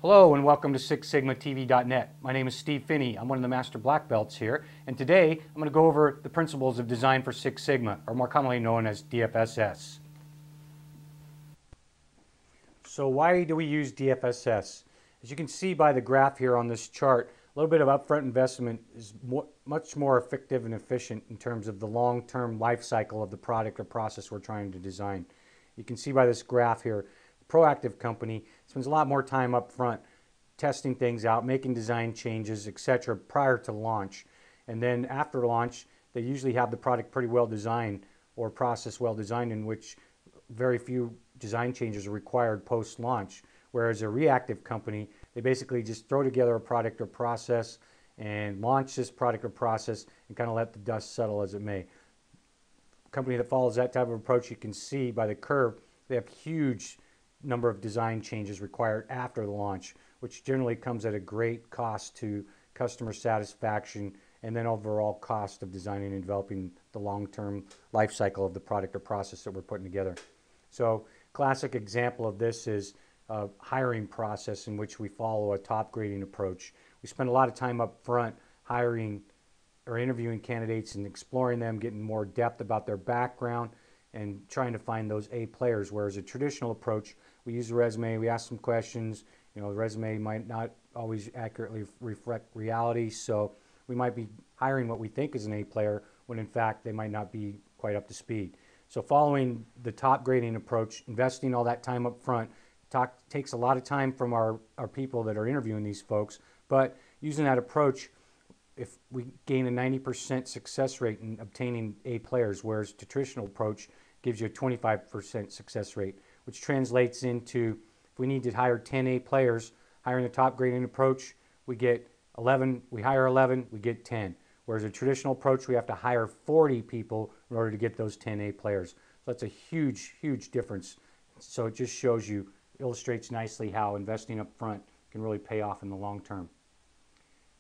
Hello and welcome to SixSigmaTV.net. My name is Steve Finney. I'm one of the Master Black Belts here, and today I'm going to go over the principles of design for Six Sigma, or more commonly known as DFSS. So why do we use DFSS? As you can see by the graph here on this chart, a little bit of upfront investment is much more effective and efficient in terms of the long-term life cycle of the product or process we're trying to design. You can see by this graph here, proactive company spends a lot more time up front testing things out, making design changes, etc. prior to launch. And then after launch, they usually have the product pretty well designed or process well designed, in which very few design changes are required post-launch. Whereas a reactive company, they basically just throw together a product or process and launch this product or process and kind of let the dust settle as it may. A company that follows that type of approach, you can see by the curve, they have huge number of design changes required after the launch, which generally comes at a great cost to customer satisfaction and then overall cost of designing and developing the long-term life cycle of the product or process that we're putting together. So classic example of this is a hiring process in which we follow a top grading approach. We spend a lot of time up front hiring or interviewing candidates and exploring them, getting more depth about their background and trying to find those A players, whereas a traditional approach, we use a resume, we ask some questions. The resume might not always accurately reflect reality, so we might be hiring what we think is an A player when in fact they might not be quite up to speed. So following the top grading approach, investing all that time up front, takes a lot of time from our people that are interviewing these folks, but using that approach, if we gain a 90% success rate in obtaining A players, whereas the traditional approach gives you a 25% success rate, which translates into, if we need to hire 10 A players, hiring the top grading approach, we get 11, we hire 11, we get 10. Whereas a traditional approach, we have to hire 40 people in order to get those 10 A players. So that's a huge, huge difference. So it just shows you, illustrates nicely how investing up front can really pay off in the long term.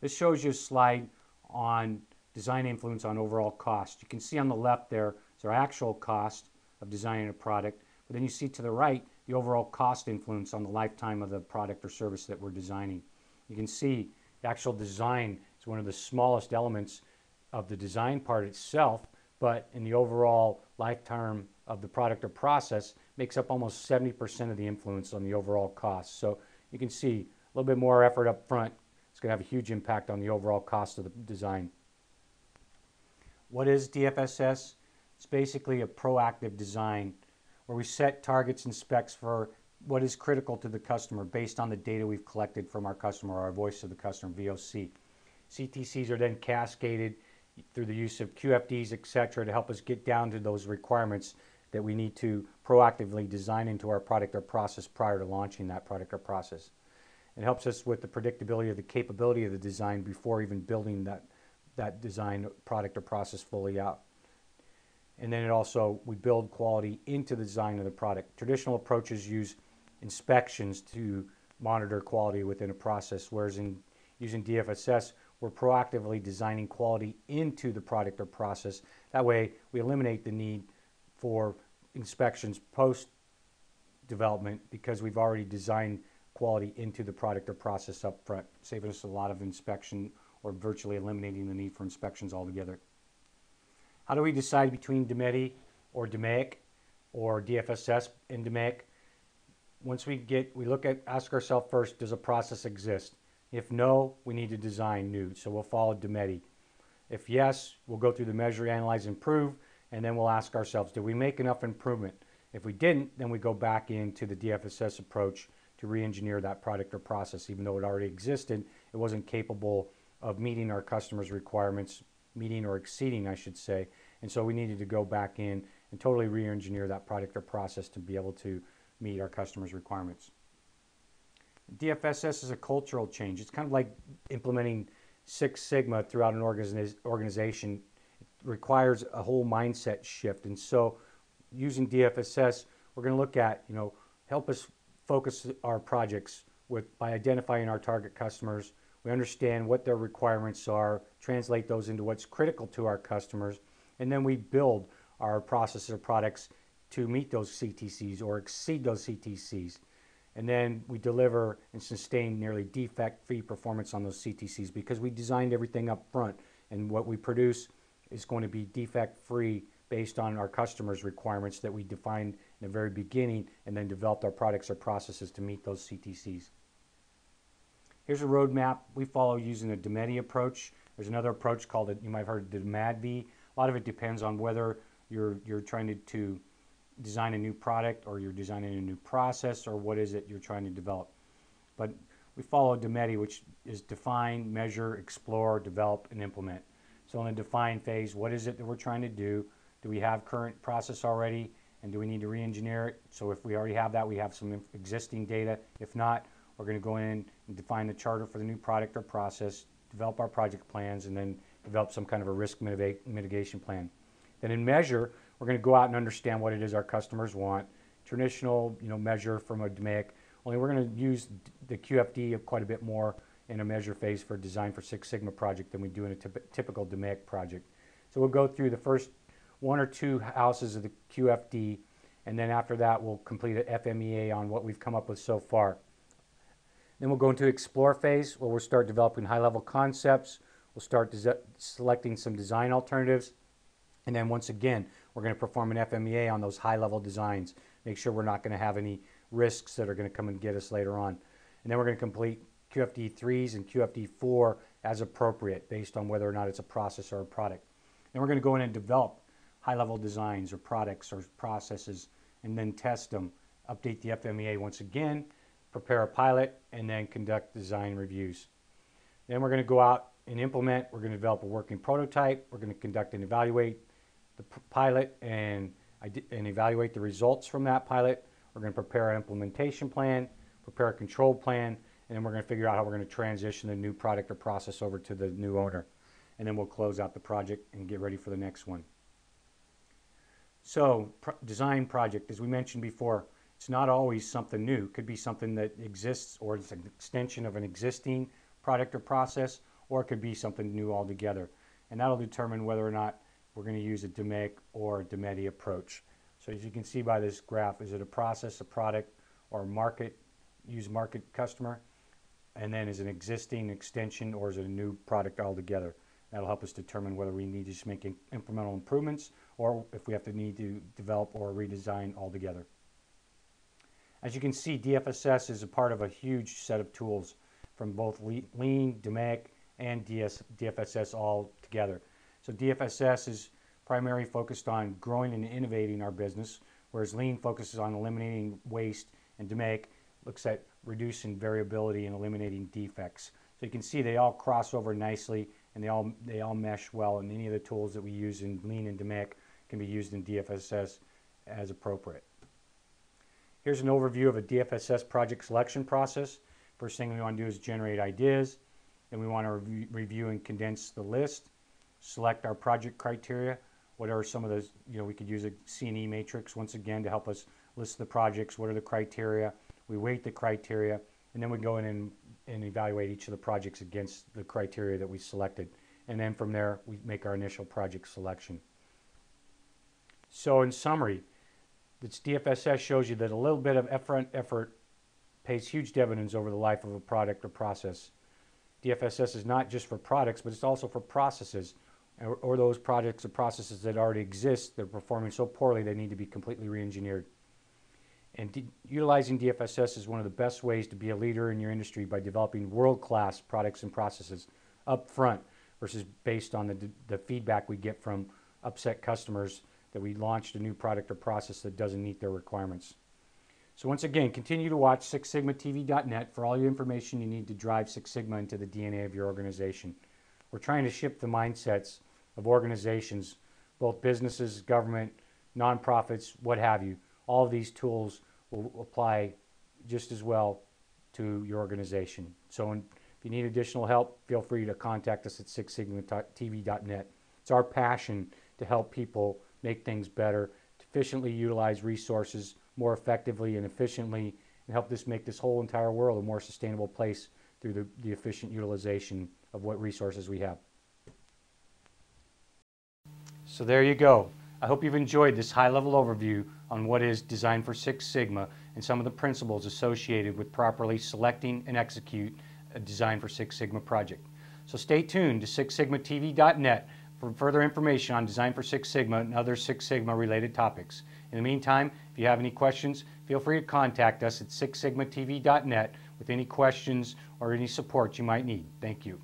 This shows you a slide on design influence on overall cost. You can see on the left there is our actual cost of designing a product, but then you see to the right the overall cost influence on the lifetime of the product or service that we're designing. You can see the actual design is one of the smallest elements of the design part itself, but in the overall lifetime of the product or process makes up almost 70% of the influence on the overall cost. So you can see a little bit more effort up front. It's going to have a huge impact on the overall cost of the design. What is DFSS? It's basically a proactive design where we set targets and specs for what is critical to the customer based on the data we've collected from our customer, our voice of the customer, VOC. CTCs are then cascaded through the use of QFDs, etc., to help us get down to those requirements that we need to proactively design into our product or process prior to launching that product or process. It helps us with the predictability of the capability of the design before even building that design product or process fully out. And then we build quality into the design of the product. Traditional approaches use inspections to monitor quality within a process, whereas using DFSS, we're proactively designing quality into the product or process. That way, we eliminate the need for inspections post-development because we've already designed quality into the product or process up front, saving us a lot of inspection or virtually eliminating the need for inspections altogether. How do we decide between DMEDI or DMAIC or DFSS and DMAIC? Once we ask ourselves first, does a process exist? If no, we need to design new, so we'll follow DMEDI. If yes, we'll go through the measure, analyze, improve, and then we'll ask ourselves, did we make enough improvement? If we didn't, then we go back into the DFSS approach to re-engineer that product or process. Even though it already existed, it wasn't capable of meeting our customers' requirements, meeting or exceeding, I should say. And so we needed to go back in and totally re-engineer that product or process to be able to meet our customers' requirements. DFSS is a cultural change. It's kind of like implementing Six Sigma throughout an organization. It requires a whole mindset shift. And so using DFSS, we're going to look at, help us focus our projects by identifying our target customers. We understand what their requirements are, translate those into what's critical to our customers, and then we build our processes or products to meet those CTCs or exceed those CTCs. And then we deliver and sustain nearly defect-free performance on those CTCs because we designed everything up front, and what we produce is going to be defect-free based on our customers' requirements that we defined in the very beginning, and then developed our products or processes to meet those CTCs. Here's a roadmap we follow using a DMED approach. There's another approach called, you might have heard, the DMADV. A lot of it depends on whether you're trying to design a new product, or you're designing a new process, or what is it you're trying to develop. But we follow DMED, which is define, measure, explore, develop, and implement. So in the define phase, what is it that we're trying to do? Do we have current process already, and do we need to re-engineer it? So if we already have that, we have some existing data. If not, we're going to go in and define the charter for the new product or process, develop our project plans, and then develop some kind of a risk mitigation plan. Then in measure, we're going to go out and understand what it is our customers want. Traditional, measure from a DMAIC, only we're going to use the QFD quite a bit more in a measure phase for design for Six Sigma project than we do in a typical DMAIC project. So we'll go through the first 1 or 2 houses of the QFD, and then after that we'll complete an FMEA on what we've come up with so far. Then we'll go into explore phase, where we'll start developing high-level concepts. We'll start selecting some design alternatives, and then once again we're going to perform an FMEA on those high-level designs. Make sure we're not going to have any risks that are going to come and get us later on. And then we're going to complete QFD 3s and QFD 4 as appropriate, based on whether or not it's a process or a product. Then we're going to go in and develop high-level designs or products or processes, and then test them, update the FMEA once again, prepare a pilot, and then conduct design reviews. Then we're going to go out and implement. We're going to develop a working prototype. We're going to conduct and evaluate the pilot and evaluate the results from that pilot. We're going to prepare an implementation plan, prepare a control plan, and then we're going to figure out how we're going to transition the new product or process over to the new owner. And then we'll close out the project and get ready for the next one. So design project, as we mentioned before, it's not always something new. It could be something that exists, or it's an extension of an existing product or process, or it could be something new altogether. And that'll determine whether or not we're going to use a DMAIC or a DMED approach. So as you can see by this graph, is it a process, a product, or a market customer? And then is it an existing extension, or is it a new product altogether? That'll help us determine whether we need to just make incremental improvements, or if we need to develop or redesign altogether. As you can see, DFSS is a part of a huge set of tools from both Lean, DMAIC, and DFSS all together. So DFSS is primarily focused on growing and innovating our business, whereas Lean focuses on eliminating waste, and DMAIC looks at reducing variability and eliminating defects. So you can see they all cross over nicely, and they all mesh well, and any of the tools that we use in Lean and DMAIC can be used in DFSS as appropriate. Here's an overview of a DFSS project selection process. First thing we want to do is generate ideas. Then we want to review and condense the list, select our project criteria. What are some of those, we could use a C&E matrix once again to help us list the projects. What are the criteria? We weight the criteria, and then we go in and evaluate each of the projects against the criteria that we selected. And then from there, we make our initial project selection. So in summary, this DFSS shows you that a little bit of upfront effort pays huge dividends over the life of a product or process. DFSS is not just for products, but it's also for processes, or those products or processes that already exist. They're performing so poorly they need to be completely re-engineered. And utilizing DFSS is one of the best ways to be a leader in your industry, by developing world-class products and processes up front, versus based on the feedback we get from upset customers that we launched a new product or process that doesn't meet their requirements. So once again, continue to watch SixSigmaTV.net for all your information you need to drive Six Sigma into the DNA of your organization. We're trying to shift the mindsets of organizations, both businesses, government, nonprofits, what have you. All of these tools will apply just as well to your organization. So if you need additional help, feel free to contact us at SixSigmaTV.net. It's our passion to help people make things better, to efficiently utilize resources more effectively and efficiently, and help make this whole entire world a more sustainable place through the efficient utilization of what resources we have. So there you go. I hope you've enjoyed this high-level overview on what is Design for Six Sigma and some of the principles associated with properly selecting and execute a Design for Six Sigma project. So stay tuned to SixSigmaTV.net for further information on Design for Six Sigma and other Six Sigma related topics. In the meantime, if you have any questions, feel free to contact us at SixSigmaTV.net with any questions or any support you might need. Thank you.